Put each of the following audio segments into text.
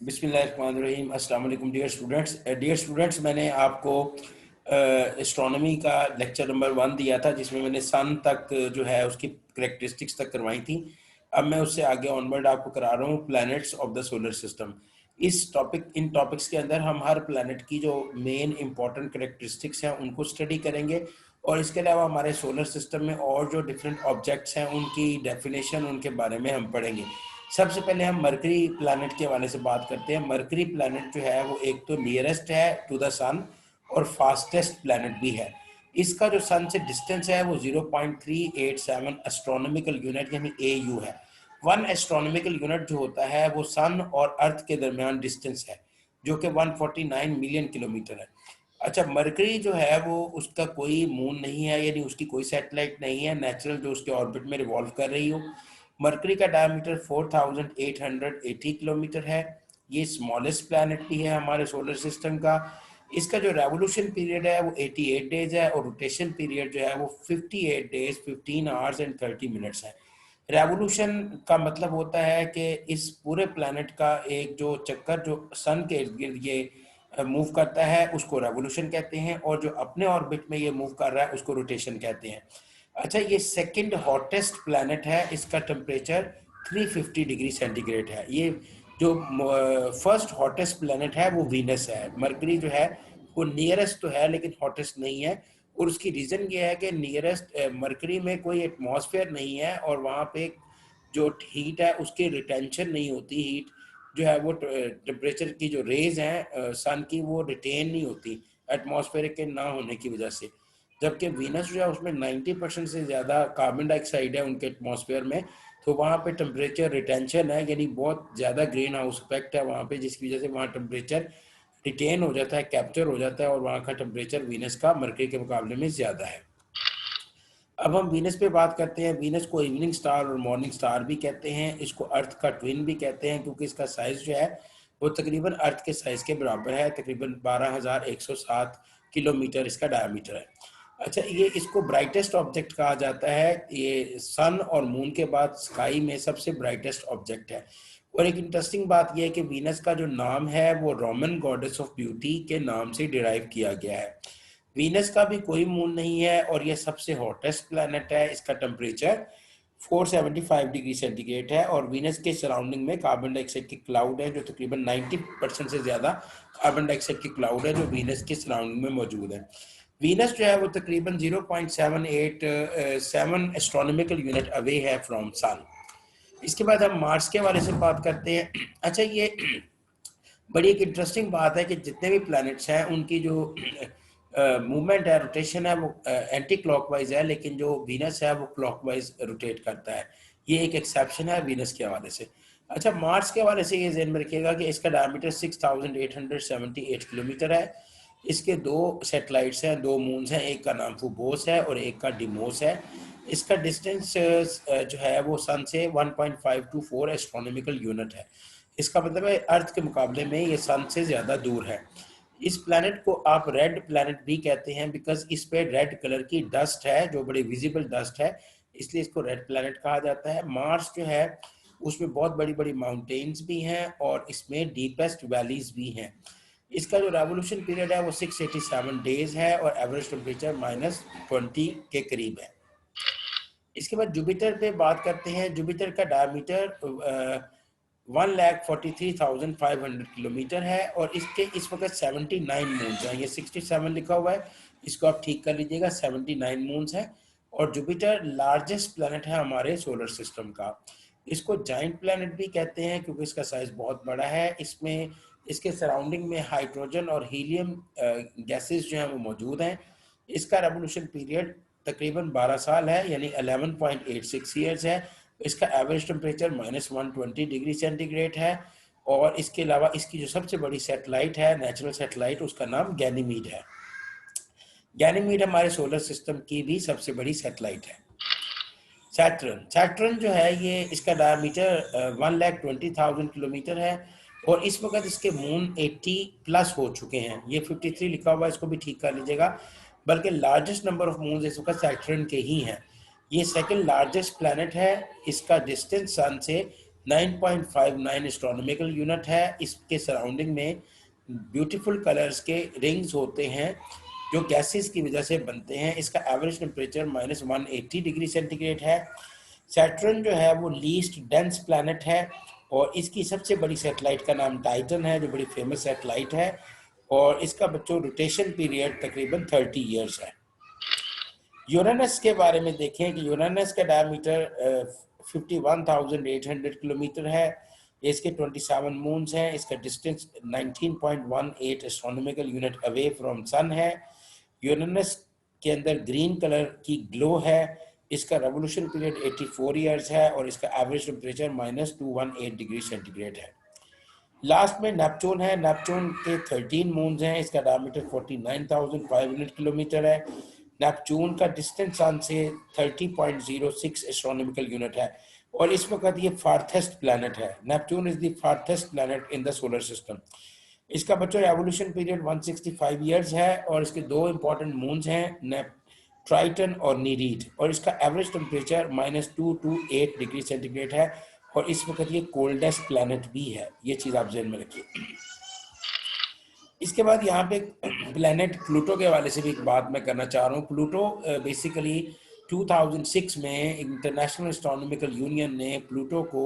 बिस्मिल्लाहिर्रहमानिर्रहीम। अस्सलाम वालेकुम डियर स्टूडेंट्स, मैंने आपको एस्ट्रोनॉमी का लेक्चर नंबर 1 दिया था, जिसमें मैंने सन तक जो है उसकी करेक्टरिस्टिक्स तक करवाई थी। अब मैं उससे आगे ऑनवर्ड आपको करा रहा हूँ planets of the solar system. In topics के अंदर हम हर प्लैनेट की जो मेन इंपॉर्टेंट करेक्टरिस्टिक्स हैं उनको स्टडी करेंगे, और इसके अलावा हमारे सोलर सिस्टम में और जो डिफरेंट ऑब्जेक्ट्स हैं उनकी डेफिनेशन, उनके बारे में हम पढ़ेंगे। सबसे पहले हम मरकरी प्लैनेट के हवाले से बात करते हैं। मरकरी प्लैनेट जो है वो एक तो नियरेस्ट है टू द सन और फास्टेस्ट प्लैनेट भी है। इसका जो सन से डिस्टेंस है वो 0.387 एस्ट्रोनॉमिकल यूनिट यानी AU है। 1 एस्ट्रोनॉमिकल यूनिट जो होता है वो सन और अर्थ के दरमियान डिस्टेंस है, जो कि 149 मिलियन किलोमीटर है। अच्छा, मरकरी जो है वो उसका कोई मून नहीं है, यानी उसकी कोई सैटेलाइट नहीं है नेचुरल जो उसके ऑर्बिट में रिवॉल्व कर रही हो। मरकरी का डायमीटर 4880 किलोमीटर है। ये स्मॉलेस्ट प्लैनेट भी है हमारे सोलर सिस्टम का। इसका जो रेवोल्यूशन पीरियड है वो 88 डेज है, और रोटेशन पीरियड जो है वो 58 डेज 15 आवर्स एंड 30 मिनट्स है। रेवोल्यूशन का मतलब होता है कि इस पूरे प्लैनेट का एक जो चक्कर जो सन के इर्द गिर्द ये मूव करता है उसको रेवोल्यूशन कहते हैं, और जो अपने ऑर्बिट में ये मूव कर रहा है उसको रोटेशन कहते हैं। अच्छा, ये सेकंड हॉटेस्ट प्लैनेट है। इसका टेम्परेचर 350 डिग्री सेंटीग्रेड है। ये जो फर्स्ट हॉटेस्ट प्लैनेट है वो वीनस है। मरकरी जो है वो नियरेस्ट तो है लेकिन हॉटेस्ट नहीं है, और उसकी रीज़न ये है कि नियरेस्ट मरकरी में कोई एटमॉस्फेयर नहीं है, और वहाँ पे जो हीट है उसकी रिटेंशन नहीं होती। हीट जो है वो टेम्परेचर की जो रेज हैं सन की वो रिटेन नहीं होती एटमॉस्फेयर के ना होने की वजह से। जबकि वीनस जो है उसमें 90% से ज़्यादा कार्बन डाइऑक्साइड है उनके एटमॉस्फेयर में, तो वहाँ पे टेम्परेचर रिटेंशन है, यानी बहुत ज़्यादा ग्रीन हाउस इफेक्ट है वहाँ पे, जिसकी वजह से वहाँ टेम्परेचर रिटेन हो जाता है, कैप्चर हो जाता है, और वहाँ का टेम्परेचर वीनस का मरकरी के मुकाबले में ज़्यादा है। अब हम वीनस पे बात करते हैं। वीनस को इवनिंग स्टार और मॉर्निंग स्टार भी कहते हैं। इसको अर्थ का ट्विन भी कहते हैं, क्योंकि इसका साइज़ जो है वो तकरीबन अर्थ के साइज़ के बराबर है। तकरीबन 12,107 किलोमीटर इसका डायमीटर है। अच्छा, ये इसको ब्राइटेस्ट ऑब्जेक्ट कहा जाता है। ये सन और मून के बाद स्काई में सबसे ब्राइटेस्ट ऑब्जेक्ट है। और एक इंटरेस्टिंग बात यह है कि वीनस का जो नाम है वो रोमन गॉडेस ऑफ ब्यूटी के नाम से डिराइव किया गया है। वीनस का भी कोई मून नहीं है, और यह सबसे हॉटेस्ट प्लैनेट है। इसका टेम्परेचर 475 डिग्री सेंटीग्रेड है, और वीनस के सराउंडिंग में कार्बन डाइऑक्साइड के क्लाउड है, जो तकरीबन 90% से ज़्यादा कार्बन डाइऑक्साइड के क्लाउड है जो वीनस के सराउंडिंग में मौजूद है। वीनस जो है वो तकरीबन 0.787 एस्ट्रोनॉमिकल यूनिट अवे है फ्रॉम सन। इसके बाद हम मार्स के बारे से बात करते हैं। अच्छा, ये बड़ी एक इंटरेस्टिंग बात है कि जितने भी प्लैनेट्स हैं उनकी जो मूवमेंट है, रोटेशन है, वो एंटी क्लॉकवाइज है, लेकिन जो वीनस है वो क्लॉकवाइज रोटेट करता है। ये एक एक्सेप्शन है वीनस के हवाले से। अच्छा, मार्स के हवाले से ये ध्यान में रखिएगा कि इसका डायमीटर 6,878 किलोमीटर है। इसके 2 सैटेलाइट्स हैं, 2 मून्स हैं, एक का नाम फूबोस है और एक का डिमोस है। इसका डिस्टेंस जो है वो सन से 1.524 एस्ट्रोनॉमिकल यूनिट है। इसका मतलब है अर्थ के मुकाबले में ये सन से ज़्यादा दूर है। इस प्लैनेट को आप रेड प्लैनेट भी कहते हैं, बिकॉज इस पे रेड कलर की डस्ट है जो बड़ी विजिबल डस्ट है, इसलिए इसको रेड प्लैनेट कहा जाता है। मार्स जो है उसमें बहुत बड़ी बड़ी माउंटेन्स भी हैं और इसमें डीपेस्ट वैलीज भी हैं। इसका जो रेवोल्यूशन पीरियड है वो 687 डेज है, और एवरेज टेम्परेचर -20 के करीब है। इसके बाद जुपिटर पे बात करते हैं। जुपिटर का डायमीटर 1,43,500 किलोमीटर है, और इसके इस वक्त 79 मून्स हैं। ये 67 लिखा हुआ है, इसको आप ठीक कर लीजिएगा, 79 मून्स हैं। और जुपिटर लार्जेस्ट प्लैनेट है हमारे सोलर सिस्टम का। इसको जाइंट प्लैनेट भी कहते हैं क्योंकि इसका साइज बहुत बड़ा है। इसमें इसके सराउंडिंग में हाइड्रोजन और हीलियम गैसेस जो हैं वो मौजूद हैं। इसका रेवोल्यूशन पीरियड तकरीबन 12 साल है, यानी 11.86 ईयर्स है। इसका एवरेज टेम्परेचर -120 डिग्री सेंटीग्रेड है। और इसके अलावा इसकी जो सबसे बड़ी सैटेलाइट है, नेचुरल सैटेलाइट, उसका नाम गैनीमीड है। गैनीमीड हमारे सोलर सिस्टम की भी सबसे बड़ी सैटेलाइट है। सैटर्न जो है ये इसका डायमीटर 1,20,000 किलोमीटर है, और इस वक्त इसके मून 80 प्लस हो चुके हैं। ये 53 लिखा हुआ है, इसको भी ठीक कर लीजिएगा। बल्कि लार्जेस्ट नंबर ऑफ मून इस वक्त सैटर्न के ही हैं। ये सेकंड लार्जेस्ट प्लैनेट है। इसका डिस्टेंस सन से 9.59 एस्ट्रोनॉमिकल यूनिट है। इसके सराउंडिंग में ब्यूटीफुल कलर्स के रिंग्स होते हैं जो गैसेस की वजह से बनते हैं। इसका एवरेज टेम्परेचर -180 डिग्री सेंटीग्रेड है। सैटर्न जो है वो लीस्ट डेंस प्लैनेट है और इसकी सबसे बड़ी सैटेलाइट का नाम टाइटन है, जो बड़ी फेमस सैटेलाइट है, और इसका बच्चों रोटेशन पीरियड तकरीबन 30 ईयर्स है। यूरेनस के बारे में देखें कि यूरेनस का डायमीटर 51,800 किलोमीटर है। इसके 27 मून्स हैं। इसका distance 19.18 astronomical unit away from sun है। यूरेनस के अंदर ग्रीन कलर की ग्लो है। इसका रेवोल्यूशन पीरियड 84 ईयर्स है और इसका एवरेज टेम्परेचर -218 डिग्री सेंटीग्रेड है। लास्ट में नेपच्यून है। नेपच्यून के 13 मून्स हैं। इसका डायमीटर 49,500 किलोमीटर है। नेपच्यून का डिस्टेंस सन से 30.06 एस्ट्रोनॉमिकल यूनिट है और इस वक्त ये फार्थेस्ट प्लैनेट है। Neptune is the farthest planet in the solar system. इसका बच्चों एवोल्यूशन पीरियड 165 ईयर्स है और इसके दो इंपॉर्टेंट मून्स हैं, ट्राइटन और नीरीड, और इसका average temperature -2 to 8 degree centigrade है और इस वक्त ये कोल्डेस्ट प्लैनेट भी है। ये चीज़ आप ध्यान में रखिए। इसके बाद यहाँ पे प्लैनेट प्लूटो के हवाले से भी एक बात मैं करना चाह रहा हूँ। प्लूटो बेसिकली 2006 में इंटरनेशनल एस्ट्रोनॉमिकल यूनियन ने प्लूटो को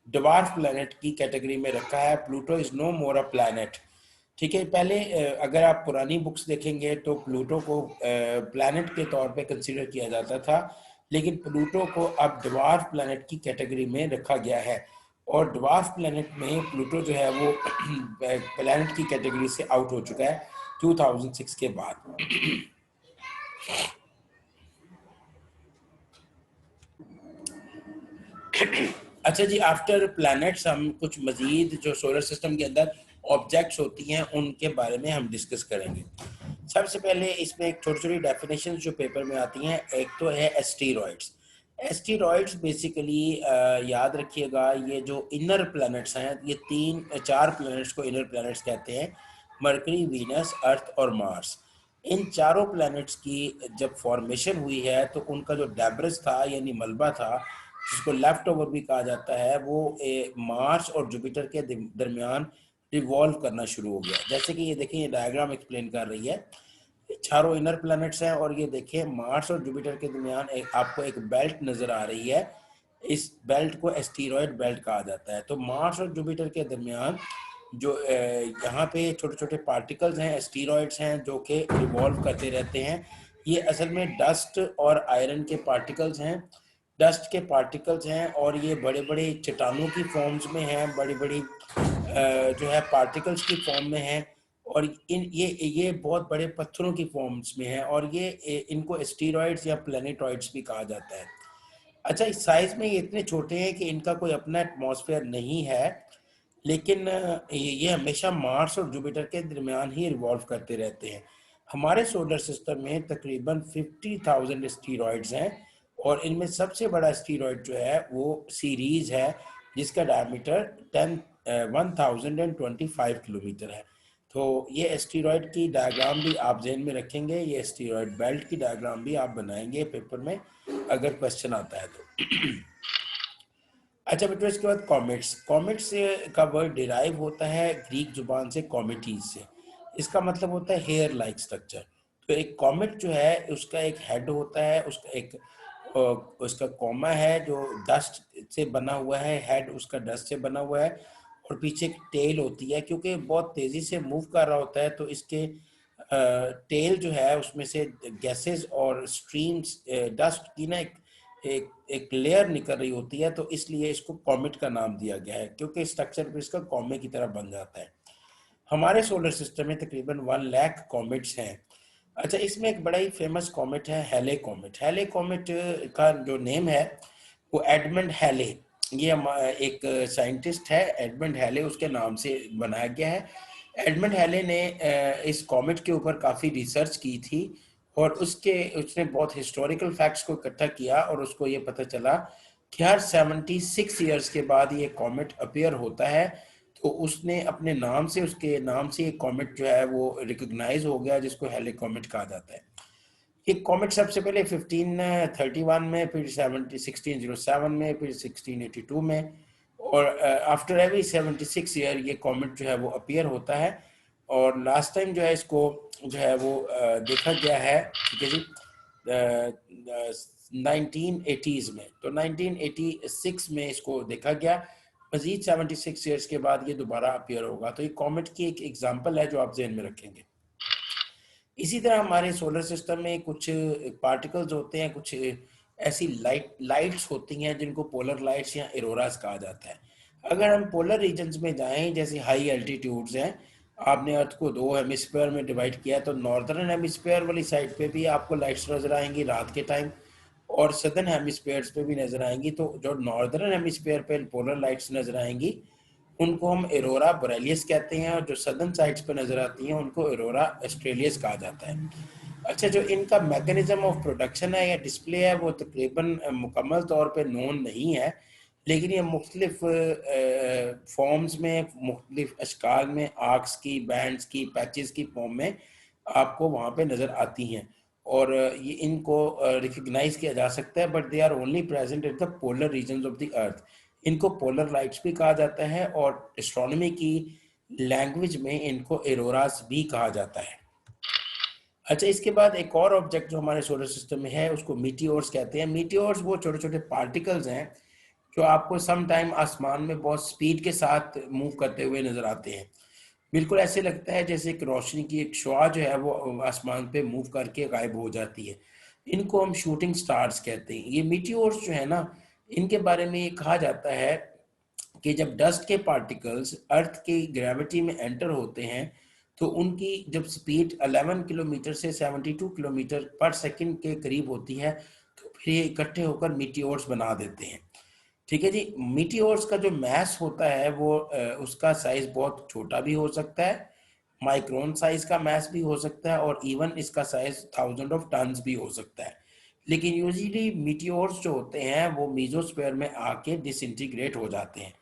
ड्वार्फ प्लैनेट की कैटेगरी में रखा है। Pluto is no more a planet. ठीक है, पहले अगर आप पुरानी बुक्स देखेंगे तो प्लूटो को प्लैनेट के तौर पे कंसीडर किया जाता था, लेकिन प्लूटो को अब ड्वार्फ प्लैनेट की कैटेगरी में रखा गया है और ड्वार्फ प्लैनेट में प्लूटो जो है वो प्लैनेट की कैटेगरी से आउट हो चुका है 2006 के बाद। अच्छा जी, आफ्टर प्लैनेट्स हम कुछ मजीद जो सोलर सिस्टम के अंदर ऑब्जेक्ट्स होती हैं उनके बारे में हम डिस्कस करेंगे। सबसे पहले इसमें एक छोटी छोटी डेफिनेशन जो पेपर में आती हैं। एक तो है एस्टीरॉइड्स। एस्टीरॉइड्स बेसिकली याद रखिएगा, ये जो इनर प्लैनेट्स हैं, ये 4 प्लैनेट्स को इनर प्लैनेट्स कहते हैं, मरकरी, वीनस, अर्थ और मार्स। इन चारों प्लैनेट्स की जब फॉर्मेशन हुई है तो उनका जो डेब्रिस था यानी मलबा था, जिसको लेफ्ट ओवर भी कहा जाता है, वो मार्स और जुपिटर के दरमियान रिवॉल्व करना शुरू हो गया। जैसे कि ये देखिए, ये डायग्राम एक्सप्लेन कर रही है। चारों इनर प्लैनेट्स हैं और ये देखिए मार्स और जुपिटर के दरमियान आपको एक बेल्ट नजर आ रही है। इस बेल्ट को एस्टीरॉयड बेल्ट कहा जाता है। तो मार्स और जुपिटर के दरमियान जो यहाँ पे छोटे छोटे पार्टिकल्स हैं, एस्टीरॉयड्स हैं, जो कि रिवॉल्व करते रहते हैं। ये असल में डस्ट और आयरन के पार्टिकल्स हैं। डस्ट के पार्टिकल्स हैं और ये बड़े बड़े चट्टानों की फॉर्म्स में हैं, बड़ी बड़ी जो है पार्टिकल्स की फॉर्म में हैं और ये बहुत बड़े पत्थरों की फॉर्म्स में हैं और ये इनको एस्टीरॉयड्स या प्लैनेटॉइड्स भी कहा जाता है। अच्छा, इस साइज में ये इतने छोटे हैं कि इनका कोई अपना एटमॉस्फेयर नहीं है, लेकिन ये हमेशा मार्स और जुपिटर के दरमियान ही रिवॉल्व करते रहते हैं। हमारे सोलर सिस्टम में तकरीबन 50,000 एस्टीरॉयड्स हैं और इनमें सबसे बड़ा एस्टीरॉयड जो है वो सीरीज है, जिसका डायमीटर 1025 किलोमीटर है। तो ये एस्टीरॉयड की डायग्राम भी आप ज़हन में रखेंगे। ये एस्टीरॉयड बेल्ट की डायग्राम भी आप बनाएंगे पेपर में अगर क्वेश्चन आता है तो। अच्छा बेटो, इसके बाद कॉमेट्स। कॉमेट्स का वर्ड डिराइव होता है ग्रीक जुबान से कॉमेटीज से। इसका मतलब होता है हेयर लाइक स्ट्रक्चर। तो एक कॉमेट जो है उसका एक हेड होता है, उसका कॉमा है जो डस्ट से बना हुआ है, हेड उसका डस्ट से बना हुआ है और पीछे एक टेल होती है। क्योंकि बहुत तेज़ी से मूव कर रहा होता है तो इसके टेल जो है उसमें से गैसेस और स्ट्रीम्स डस्ट की ना एक लेयर निकल रही होती है, तो इसलिए इसको कॉमेट का नाम दिया गया है, क्योंकि स्ट्रक्चर भी इसका कॉमे की तरह बन जाता है। हमारे सोलर सिस्टम में तकरीबन 1 लाख कॉमेट्स हैं। अच्छा, इसमें एक बड़ा ही फेमस कॉमेट है हैले कॉमेट। हैले कॉमेट का जो नेम है वो एडमंड हैले, ये एक साइंटिस्ट है एडमंड हैले, उसके नाम से बनाया गया है। एडमंड हैले ने इस कॉमेट के ऊपर काफ़ी रिसर्च की थी और उसने बहुत हिस्टोरिकल फैक्ट्स को इकट्ठा किया और उसको ये पता चला कि हर 76 ईयर्स के बाद ये कॉमेट अपीयर होता है। तो उसने अपने नाम से, उसके नाम से ये कॉमेट जो है वो रिकॉग्नाइज हो गया, जिसको हैले कॉमेट कहा जाता है। ये कॉमेट सबसे पहले 1531 में, फिर 1607 में, फिर 1682 में और आफ्टर एवरी 76 ईयर ये कॉमेट जो है वो अपीयर होता है। और लास्ट टाइम जो है इसको जो है वो देखा गया है, ठीक है जी, 1980s में। तो 1986 में इसको देखा गया। मजीद 76 ईयर्स के बाद ये दोबारा अपीयर होगा। तो ये कॉमेट की एक एग्जांपल है जो आप जहन में रखेंगे। इसी तरह हमारे सोलर सिस्टम में कुछ पार्टिकल्स होते हैं, कुछ ऐसी लाइट्स होती हैं जिनको पोलर लाइट्स या एरोरास कहा जाता है। अगर हम पोलर रीजन्स में जाएं, जैसे हाई एल्टीट्यूड्स हैं, आपने अर्थ को दो हेमिस्फीयर में डिवाइड किया है, तो नॉर्दर्न हेमिस्फीयर वाली साइड पे भी आपको लाइट्स नजर आएंगी रात के टाइम, और सदर्न हेमिस्फीयर्स पे भी नजर आएंगी। तो जो नॉर्दर्न हेमिस्फीयर पे पोलर लाइट्स नजर आएंगी उनको हम एरोरा बोरेलियस कहते हैं, और जो सदर्न साइड्स पे नजर आती हैं उनको एरोरा ऑस्ट्रेलियस कहा जाता है। अच्छा, जो इनका मैकेनिज्म ऑफ प्रोडक्शन है या डिस्प्ले है वो तकरीबन मुकम्मल तौर पे नोन नहीं है, लेकिन ये मुख्तलिफ फॉर्म्स में, मुख्तलिफ अशकाल में, आर्क्स की, बैंड्स की, पैचेस की फॉर्म में आपको वहाँ पे नज़र आती हैं। और ये इनको रिकग्नाइज किया जा सकता है, but they are only present at the polar regions of the earth. इनको पोलर लाइट्स भी कहा जाता है, और एस्ट्रोनॉमी की लैंग्वेज में इनको एरोरास भी कहा जाता है। अच्छा, इसके बाद एक और ऑब्जेक्ट जो हमारे सोलर सिस्टम में है उसको मीटियोर्स कहते हैं। मीटियोर्स वो छोटे छोटे पार्टिकल्स हैं जो आपको सम टाइम आसमान में बहुत स्पीड के साथ मूव करते हुए नजर आते हैं। बिल्कुल ऐसे लगता है जैसे एक रोशनी की एक शुआ जो है वो आसमान पे मूव करके गायब हो जाती है। इनको हम शूटिंग स्टार्स कहते हैं। ये मीटियोर्स जो है ना, इनके बारे में ये कहा जाता है कि जब डस्ट के पार्टिकल्स अर्थ की ग्रेविटी में एंटर होते हैं तो उनकी जब स्पीड 11 किलोमीटर से 72 किलोमीटर पर सेकंड के करीब होती है, तो फिर ये इकट्ठे होकर मीटियोर्स बना देते हैं। ठीक है जी। मीटियोर्स का जो मैस होता है वो उसका साइज बहुत छोटा भी हो सकता है, माइक्रोन साइज का मैस भी हो सकता है, और इवन इसका साइज थाउजेंड ऑफ टन्स भी हो सकता है। लेकिन यूजुअली मीटियोर्स जो होते हैं वो मीजोस्फीयर में आके डिसइंटीग्रेट हो जाते हैं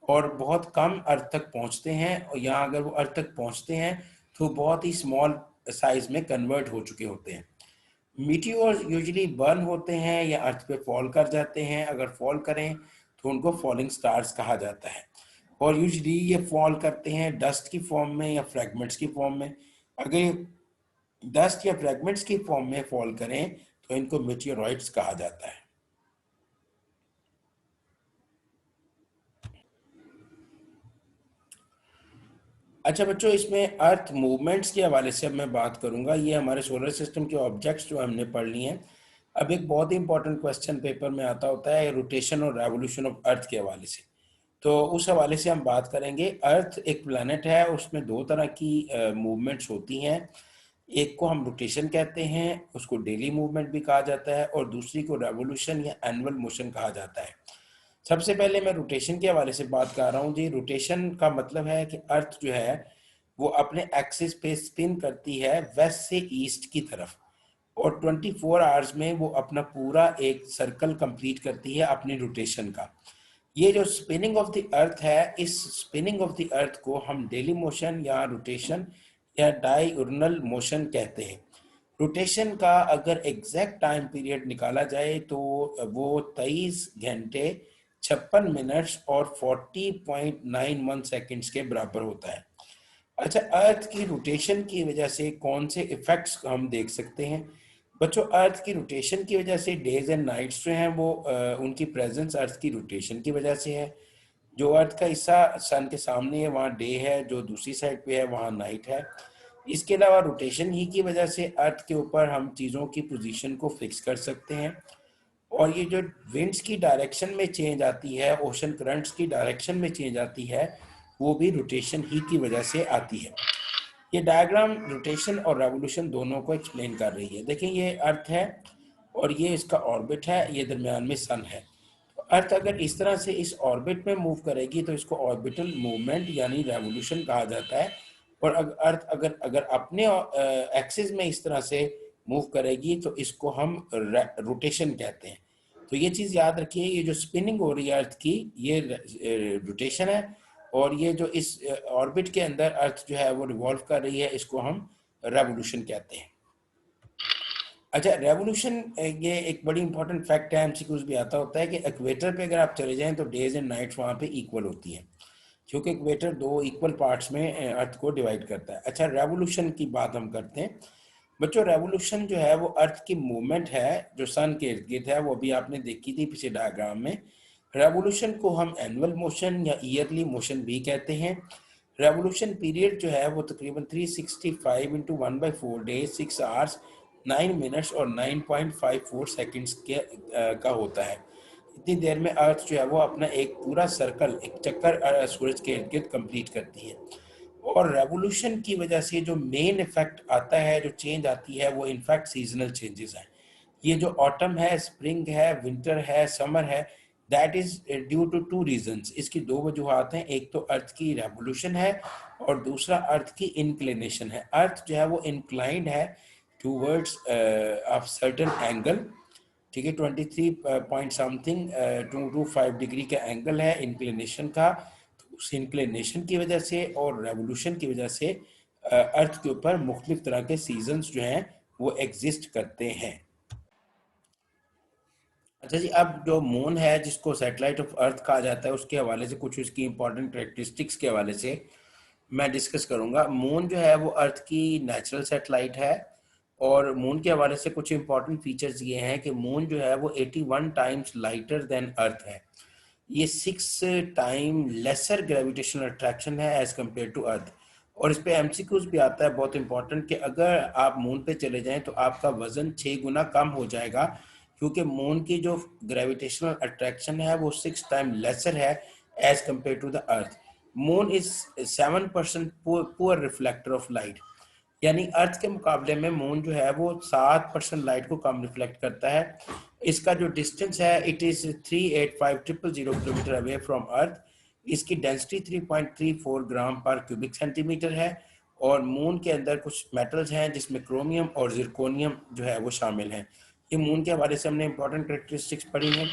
और बहुत कम अर्थ तक पहुंचते हैं, और यहाँ अगर वो अर्थ तक पहुंचते हैं तो बहुत ही स्मॉल साइज में कन्वर्ट हो चुके होते हैं। मीटियोर्स यूजुअली बर्न होते हैं या अर्थ पे फॉल कर जाते हैं। अगर फॉल करें तो उनको फॉलिंग स्टार्स कहा जाता है, और यूजुअली ये फॉल करते हैं डस्ट की फॉर्म में या फ्रैगमेंट्स की फॉर्म में। अगर ये डस्ट या फ्रैगमेंट्स की फॉर्म में फॉल करें तो इनको मीटियोरॉइड्स कहा जाता है। अच्छा बच्चों, इसमें अर्थ मूवमेंट्स के हवाले से अब मैं बात करूंगा। ये हमारे सोलर सिस्टम के ऑब्जेक्ट्स जो हमने पढ़ लिए हैं। अब एक बहुत ही इंपॉर्टेंट क्वेश्चन पेपर में आता होता है रोटेशन और रेवोल्यूशन ऑफ अर्थ के हवाले से, तो उस हवाले से हम बात करेंगे। अर्थ एक प्लैनेट है, उसमें दो तरह की मूवमेंट्स होती हैं। एक को हम रोटेशन कहते हैं, उसको डेली मूवमेंट भी कहा जाता है, और दूसरी को रेवोल्यूशन या एनुअल मोशन कहा जाता है। सबसे पहले मैं रोटेशन के हवाले से बात कर रहा हूँ जी। रोटेशन का मतलब है कि अर्थ जो है वो अपने एक्सिस पे स्पिन करती है वेस्ट से ईस्ट की तरफ, और 24 आवर्स में वो अपना पूरा एक सर्कल कंप्लीट करती है अपनी रोटेशन का। ये जो स्पिनिंग ऑफ द अर्थ है, इस स्पिनिंग ऑफ द अर्थ को हम डेली मोशन या रोटेशन या डायurnal मोशन कहते हैं। रोटेशन का अगर एग्जैक्ट टाइम पीरियड निकाला जाए तो वो 23 घंटे 56 मिनट्स और 40.91 सेकंड्स के बराबर होता है। अच्छा, अर्थ की रोटेशन की वजह से कौन से इफेक्ट्स हम देख सकते हैं बच्चों? अर्थ की रोटेशन की वजह से डेज एंड नाइट्स जो हैं वो उनकी प्रेजेंस अर्थ की रोटेशन की वजह से है। जो अर्थ का हिस्सा सन के सामने है वहाँ डे है, जो दूसरी साइड पे है वहाँ नाइट है। इसके अलावा रोटेशन ही की वजह से अर्थ के ऊपर हम चीज़ों की पोजीशन को फिक्स कर सकते हैं। और ये जो विंड्स की डायरेक्शन में चेंज आती है, ओशन करंट्स की डायरेक्शन में चेंज आती है, वो भी रोटेशन ही की वजह से आती है। ये डायग्राम रोटेशन और रेवोल्यूशन दोनों को एक्सप्लेन कर रही है। देखिए, ये अर्थ है और ये इसका ऑर्बिट है, ये दरमियान में सन है। तो अर्थ अगर इस तरह से इस ऑर्बिट में मूव करेगी तो इसको ऑर्बिटल मूवमेंट यानी रेवोल्यूशन कहा जाता है। और अर्थ अगर अगर अपने एक्सिस में इस तरह से मूव करेगी तो इसको हम रोटेशन कहते हैं। तो ये चीज़ याद रखिए, ये जो स्पिनिंग हो रही है अर्थ की, ये रोटेशन है, और ये जो इस ऑर्बिट के अंदर अर्थ जो है वो रिवॉल्व कर रही है, इसको हम रेवोल्यूशन कहते हैं। अच्छा, रेवोल्यूशन ये एक बड़ी इंपॉर्टेंट फैक्ट है, एमसीक्यूज भी आता होता है कि इक्वेटर पे अगर आप चले जाएं तो डेज एंड नाइट्स वहाँ पे इक्वल होती हैं, क्योंकि इक्वेटर 2 इक्वल पार्ट्स में अर्थ को डिवाइड करता है। अच्छा, रेवोल्यूशन की बात हम करते हैं बच्चों। रेवोल्यूशन जो है वो अर्थ की मूवमेंट है जो सन के इर्द गिर्द है, वो भी आपने देखी थी पिछले डायग्राम में। रेवोल्यूशन को हम एनुअल मोशन या ईयरली मोशन भी कहते हैं। रेवोल्यूशन पीरियड जो है वो तकरीबन 365 इंटू 1/4 डेज 6 आवर्स 9 मिनट्स और 9.54 सेकंड्स के का होता है। इतनी देर में अर्थ जो है वो अपना एक पूरा सर्कल, एक चक्कर सूरज के इर्द गिर्द कंप्लीट करती है। और रेवोल्यूशन की वजह से जो मेन इफेक्ट आता है, जो चेंज आती है, वो इनफैक्ट सीजनल चेंजेस हैं। ये जो ऑटम है, स्प्रिंग है, विंटर है, समर है, that is due to 2 reasons. इसकी 2 वजूहत हैं, एक तो अर्थ की रेवोल्यूशन है और दूसरा अर्थ की इंक्लिनेशन है। अर्थ जो है वो इंक्लाइंड है टूवर्ड्स ऑफ सर्टेन एंगल, ठीक है, 23 पॉइंट समथिंग 225 डिग्री का एंगल है इंक्लिनेशन का। तो उस इंक्लिनेशन की वजह से और रेवोल्यूशन की वजह से अर्थ के ऊपर मुख्तलिफ तरह के सीजन्स जो हैं वो एग्जिस्ट करते हैं। अच्छा जी, अब जो मून है जिसको सैटेलाइट ऑफ अर्थ कहा जाता है, उसके हवाले से कुछ उसकी इंपॉर्टेंट कैरेक्टरिस्टिक्स के हवाले से मैं डिस्कस करूंगा। मून जो है वो अर्थ की नेचुरल सैटेलाइट है और मून के हवाले से कुछ इंपॉर्टेंट फीचर्स ये हैं कि मून जो है वो 81 टाइम्स लाइटर देन अर्थ है। ये 6 टाइम लेसर ग्रेविटेशनल अट्रैक्शन है एज कम्पेयर टू अर्थ। और इस पे एमसीक्यूज भी आता है बहुत इंपॉर्टेंट कि अगर आप मून पे चले जाएं तो आपका वजन 6 गुना कम हो जाएगा, क्योंकि मून की जो ग्रेविटेशनल अट्रैक्शन है वो 6 टाइम लेसर है as compare to the earth. Moon is 7% poor reflector of light, यानी अर्थ के मुकाबले में मून जो है वो 7% लाइट को कम रिफ्लेक्ट करता है। इसका जो डिस्टेंस है it is 385,000 kilometre away from earth. इसकी डेंसिटी 3.34 ग्राम पर क्यूबिक सेंटीमीटर है। और मून के अंदर कुछ मेटल्स हैं जिसमें क्रोमियम और जिरकोनियम जो है वो शामिल हैं। ये मून के हवाले से हमने इंपॉर्टेंट करेक्टरिस्टिक्स पढ़ी हैं।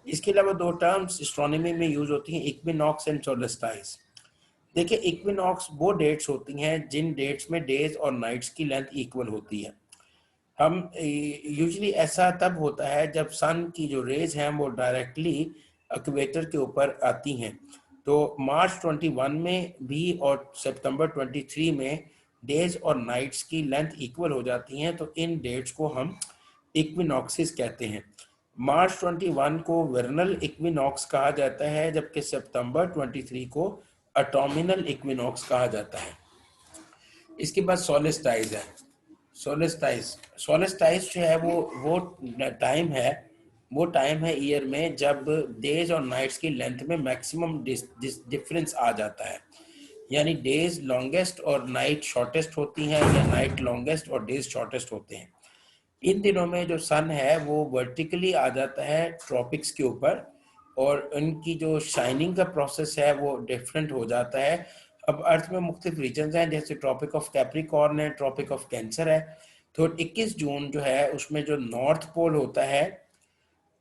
इसके अलावा 2 टर्म्स एस्ट्रोनॉमी में यूज होती हैं, इक्विनॉक्स एंड सोलस्टाइस। देखिए, इक्विनॉक्स वो डेट्स होती हैं जिन डेट्स में डेज और नाइट्स की लेंथ इक्वल होती है। हम यूजुअली ऐसा तब होता है जब सन की जो रेज हैं वो डायरेक्टली इक्वेटर के ऊपर आती हैं। तो मार्च 21 में भी और सितंबर 23 में डेज और नाइट्स की लेंथ इक्वल हो जाती हैं, तो इन डेट्स को हम इक्विनॉक्सिस कहते हैं। मार्च 21 को वर्नल इक्विनॉक्स कहा जाता है, जबकि सितंबर 23 को ऑटोमिनल इक्विनॉक्स कहा जाता है। इसके बाद सोलिस्टाइज है। सोलिस्टाइज जो है वो टाइम है, वो टाइम है ईयर में जब डेज और नाइट्स की लेंथ में मैक्सिमम डिफरेंस आ जाता है। यानी डेज लॉन्गेस्ट और नाइट शॉर्टेस्ट होती हैं, या नाइट लॉन्गेस्ट और डेज शॉर्टेस्ट होते हैं। इन दिनों में जो सन है वो वर्टिकली आ जाता है ट्रॉपिक्स के ऊपर, और उनकी जो शाइनिंग का प्रोसेस है वो डिफरेंट हो जाता है। अब अर्थ में मुख्तलिफ रीजन हैं, जैसे ट्रॉपिक ऑफ कैप्रिकॉर्न है, ट्रॉपिक ऑफ कैंसर है। तो 21 जून जो है उसमें जो नॉर्थ पोल होता है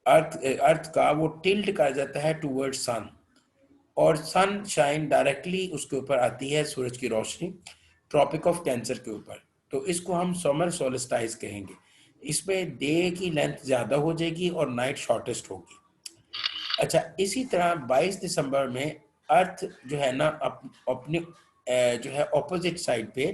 अर्थ का, वो टिल्ट कर जाता है टूवर्ड सन, और सन शाइन डायरेक्टली उसके ऊपर आती है, सूरज की रोशनी ट्रॉपिक ऑफ कैंसर के ऊपर। तो इसको हम समर सोलिस्टाइज कहेंगे। इसमें डे की लेंथ ज़्यादा हो जाएगी और नाइट शॉर्टेस्ट होगी। अच्छा, इसी तरह 22 दिसंबर में अर्थ जो है ना अपने जो है ऑपोजिट साइड पे,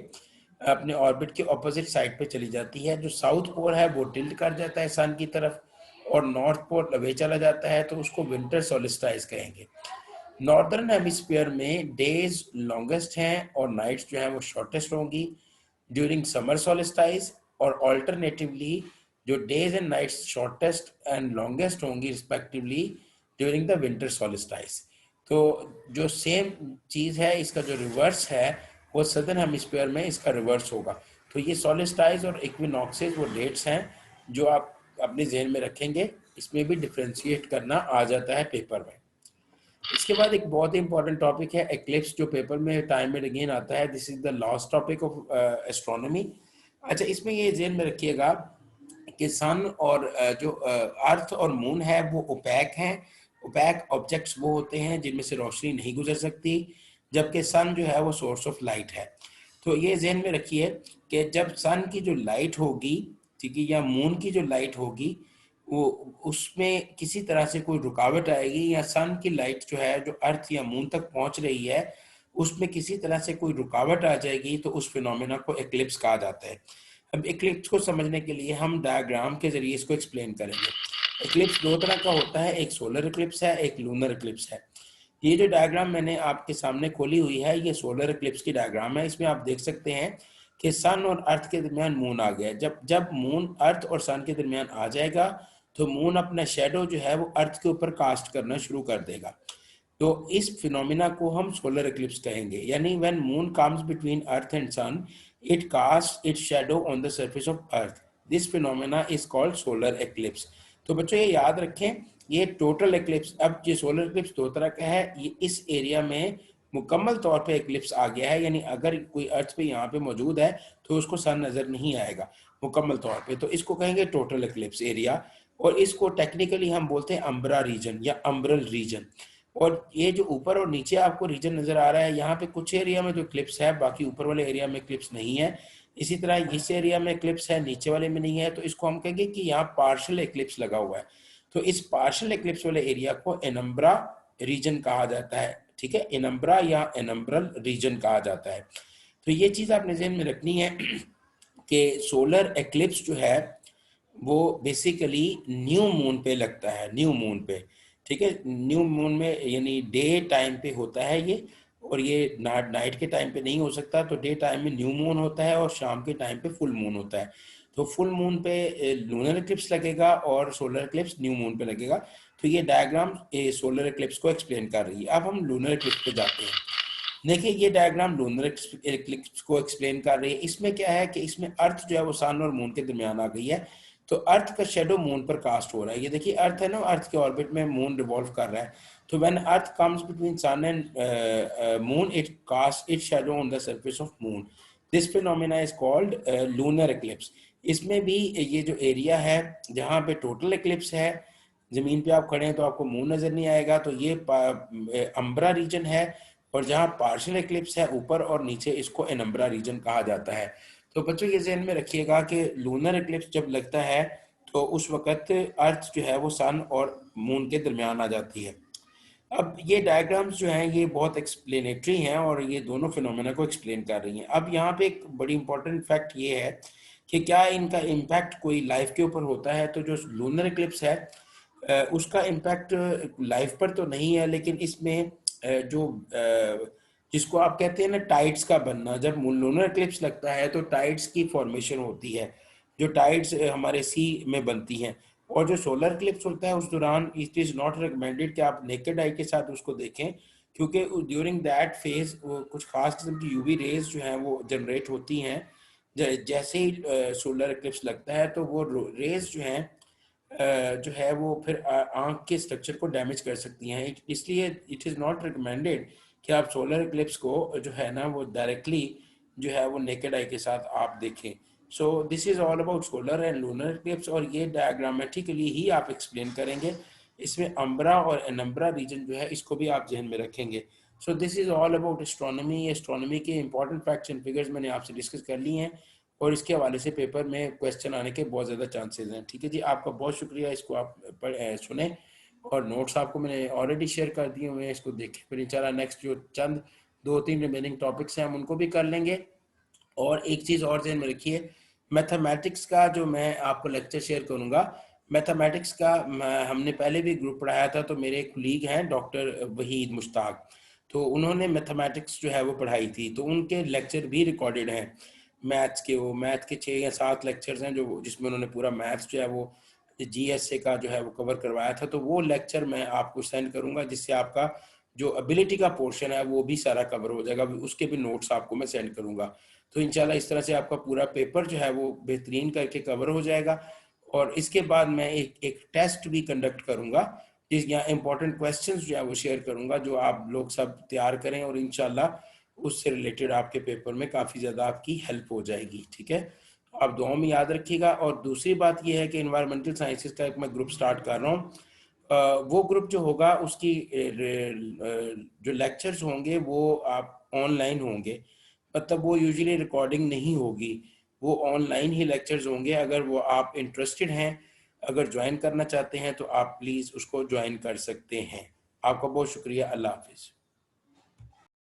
अपने ऑर्बिट के ऑपोजिट साइड पे चली जाती है। जो साउथ पोल है वो टिल्ट कर जाता है सन की तरफ, और नॉर्थ पोल अवे चला जाता है, तो उसको विंटर सोलिस्टाइज कहेंगे। नॉर्दर्न हेमिस्फीयर में डेज लॉन्गेस्ट हैं और नाइट्स जो है वो शॉर्टेस्ट होंगी ड्यूरिंग समर सोलिस्टाइज, और ऑल्टरनेटिवली जो days and nights shortest and longest होंगी respectively during the winter solstice. तो जो सेम चीज़ है, इसका जो रिवर्स है वो सदर्न हेमिस्फीयर में इसका रिवर्स होगा। तो ये सोलिस्टाइज और इक्विनॉक्सेस वो डेट्स हैं जो आप अपने जहन में रखेंगे। इसमें भी डिफ्रेंशिएट करना आ जाता है पेपर में। इसके बाद एक बहुत ही इंपॉर्टेंट टॉपिक है एक्लिप्स, जो पेपर में टाइम एंड अगेन आता है। This is the last topic of astronomy. अच्छा, इसमें ये ध्यान में रखिएगा कि सन और जो अर्थ और मून है वो ओपैक हैं। ओपैक ऑब्जेक्ट्स वो होते हैं जिनमें से रोशनी नहीं गुजर सकती, जबकि सन जो है वो सोर्स ऑफ लाइट है। तो ये ध्यान में रखिए कि जब सन की जो लाइट होगी ठीक है, या मून की जो लाइट होगी वो उसमें किसी तरह से कोई रुकावट आएगी, या सन की लाइट जो है जो अर्थ या मून तक पहुंच रही है उसमें किसी तरह से कोई रुकावट आ जाएगी, तो उस फिनोमेना को एक्लिप्स कहा जाता है। अब एक्लिप्स को समझने के लिए हम डायग्राम के जरिए इसको एक्सप्लेन करेंगे। एक्लिप्स दो तरह का होता है, एक सोलर एक्लिप्स है, एक लूनर एक्लिप्स है। ये जो डायग्राम मैंने आपके सामने खोली हुई है ये सोलर एक्लिप्स की डायग्राम है। इसमें आप देख सकते हैं कि सन और अर्थ के दरमियान मून आ गया। जब जब मून अर्थ और सन के दरमियान आ जाएगा तो मून अपना शेडो जो है वो अर्थ के ऊपर कास्ट करना शुरू कर देगा। तो इस फिनोमिना को हम सोलर एक्लिप्स कहेंगे, यानी when moon comes between earth and sun it cast its shadow on the surface of earth. This phenomena is called solar eclipse. तो बच्चों ये याद रखें, ये टोटल एक्लिप्स, अब ये सोलर एक्लिप्स दो तरह का है। ये इस एरिया में मुकम्मल तौर पे एक्लिप्स आ गया है, यानी अगर कोई अर्थ पे यहाँ पे मौजूद है तो उसको सन नजर नहीं आएगा मुकम्मल तौर पे, तो इसको कहेंगे टोटल एक्लिप्स एरिया। और इसको टेक्निकली हम बोलते हैं अम्ब्रा रीजन या अम्ब्रल रीजन। और ये जो ऊपर और नीचे आपको रीजन नजर आ रहा है, यहाँ पे कुछ एरिया में तो क्लिप्स है, बाकी ऊपर वाले एरिया में क्लिप्स नहीं है। इसी तरह इस एरिया में क्लिप्स है, नीचे वाले में नहीं है, तो इसको हम कहेंगे कि यहाँ पार्शियल एक्लिप्स लगा हुआ है। तो इस पार्शियल एक्लिप्स वाले एरिया को एनम्ब्रा रीजन कहा जाता है। ठीक है, एनम्ब्रा या एनम्ब्रल रीजन कहा जाता है। तो ये चीज आपने ध्यान में रखनी है कि सोलर एक्लिप्स जो है वो बेसिकली न्यू मून पे लगता है, न्यू मून पे। ठीक है, न्यू मून में यानी डे टाइम पे होता है ये, और ये नाइट के टाइम पे नहीं हो सकता। तो डे टाइम में न्यू मून होता है और शाम के टाइम पे फुल मून होता है। तो फुल मून पे लूनर इक्लिप्स लगेगा और सोलर इक्लिप्स न्यू मून पे लगेगा। तो ये डायग्राम सोलर इक्लिप्स को एक्सप्लेन कर रही है। अब हम लूनर इक्लिप्स पे जाते हैं। देखिए ये डायग्राम लूनर इक्लिप्स को एक्सप्लेन कर रही है। इसमें क्या है कि इसमें अर्थ जो है वो सन और मून के दरमियान आ गई है, तो अर्थ का शेडो मून पर कास्ट हो रहा है। ये देखिए अर्थ है ना, अर्थ के ऑर्बिट में मून रिवॉल्व कर रहा है। तो when earth comes between sun and moon it cast it shadow on the surface of moon. This phenomena is called lunar eclipse. इसमें भी ये जो एरिया है जहाँ पे टोटल एक्लिप्स है, जमीन पे आप खड़े हैं तो आपको मून नजर नहीं आएगा, तो ये अम्ब्रा रीजन है। और जहाँ पार्शियल एक्लिप्स है ऊपर और नीचे, इसको एनम्ब्रा रीजन कहा जाता है। तो बच्चों ये ध्यान में रखिएगा कि लूनर एक्लिप्स जब लगता है तो उस वक्त अर्थ जो है वो सन और मून के दरमियान आ जाती है। अब ये डायग्राम्स जो हैं ये बहुत एक्सप्लेनेटरी हैं और ये दोनों फिनोमेना को एक्सप्लेन कर रही हैं। अब यहाँ पे एक बड़ी इंपॉर्टेंट फैक्ट ये है कि क्या इनका इम्पैक्ट कोई लाइफ के ऊपर होता है। तो जो लूनर एक्लिप्स है उसका इम्पैक्ट लाइफ पर तो नहीं है, लेकिन इसमें जो जिसको आप कहते हैं ना टाइड्स का बनना, जब लूनर एक्लिप्स लगता है तो टाइड्स की फॉर्मेशन होती है, जो टाइड्स हमारे सी में बनती हैं। और जो सोलर एक्लिप्स होता है उस दौरान इट इज़ नॉट रिकमेंडेड कि आप नेकेड आई के साथ उसको देखें, क्योंकि ड्यूरिंग दैट फेज कुछ खास किस्म की यूवी रेज जो हैं वो जनरेट होती हैं। जैसे ही सोलर एक्लिप्स लगता है तो वो रेज जो हैं जो है वो फिर आंख के स्ट्रक्चर को डैमेज कर सकती हैं। इसलिए इट इज़ नॉट रिकमेंडेड कि आप सोलर एक्लिप्स को जो है ना वो डायरेक्टली जो है वो नेकेड आई के साथ आप देखें। So this is all about solar and lunar eclipse, और ये डायग्रामेटिकली ही आप एक्सप्लेन करेंगे। इसमें अम्ब्रा और एनम्ब्रा रीजन जो है इसको भी आप जहन में रखेंगे। So this is all about astronomy. Astronomy के इंपॉर्टेंट फैक्ट्स एंड फिगर्स मैंने आपसे डिस्कस कर लिए हैं, और इसके हवाले से पेपर में क्वेश्चन आने के बहुत ज़्यादा चांसेस हैं। ठीक है जी, आपका बहुत शुक्रिया। इसको आप सुने, और नोट्स आपको मैंने ऑलरेडी शेयर कर दिए हुए हैं, इसको देखें। फिर इंशाल्लाह नेक्स्ट जो चंद 2-3 रिमेनिंग टॉपिक्स हैं हम उनको भी कर लेंगे। और एक चीज़ और ध्यान में रखिए, मैथमेटिक्स का जो मैं आपको लेक्चर शेयर करूँगा, मैथमेटिक्स का हमने पहले भी ग्रुप पढ़ाया था। तो मेरे कुलीग हैं डॉक्टर वहीद मुश्ताक, तो उन्होंने मैथमेटिक्स जो है वो पढ़ाई थी, तो उनके लेक्चर भी रिकॉर्डेड हैं मैथ्स के। वो मैथ के 6 या 7 लेक्चर्स हैं जो जिसमें उन्होंने पूरा मैथ्स जो है वो जीएसए का जो है वो कवर करवाया था। तो वो लेक्चर मैं आपको सेंड करूंगा, जिससे आपका जो एबिलिटी का पोर्शन है वो भी सारा कवर हो जाएगा। उसके भी नोट्स आपको मैं सेंड करूंगा। तो इंशाल्लाह इस तरह से आपका पूरा पेपर जो है वो बेहतरीन करके कवर हो जाएगा। और इसके बाद मैं एक टेस्ट भी कंडक्ट करूंगा, जिस यहाँ इंपॉर्टेंट क्वेश्चंस जो है वो शेयर करूंगा, जो आप लोग सब तैयार करें, और इंशाल्लाह उससे रिलेटेड आपके पेपर में काफ़ी ज़्यादा आपकी हेल्प हो जाएगी। ठीक है, तो आप दुआ में याद रखिएगा। और दूसरी बात यह है कि इन्वायरमेंटल साइंसेज का एक मैं ग्रुप स्टार्ट कर रहा हूँ। वो ग्रुप जो होगा उसकी जो लेक्चर्स होंगे वो आप ऑनलाइन होंगे, मतलब वो यूजुअली रिकॉर्डिंग नहीं होगी। वो ऑनलाइन ही लेक्चर्स होंगे। अगर वो आप इंटरेस्टेड हैं, अगर ज्वाइन करना चाहते हैं तो आप प्लीज़ उसको ज्वाइन कर सकते हैं। आपका बहुत शुक्रिया। अल्लाह हाफिज़।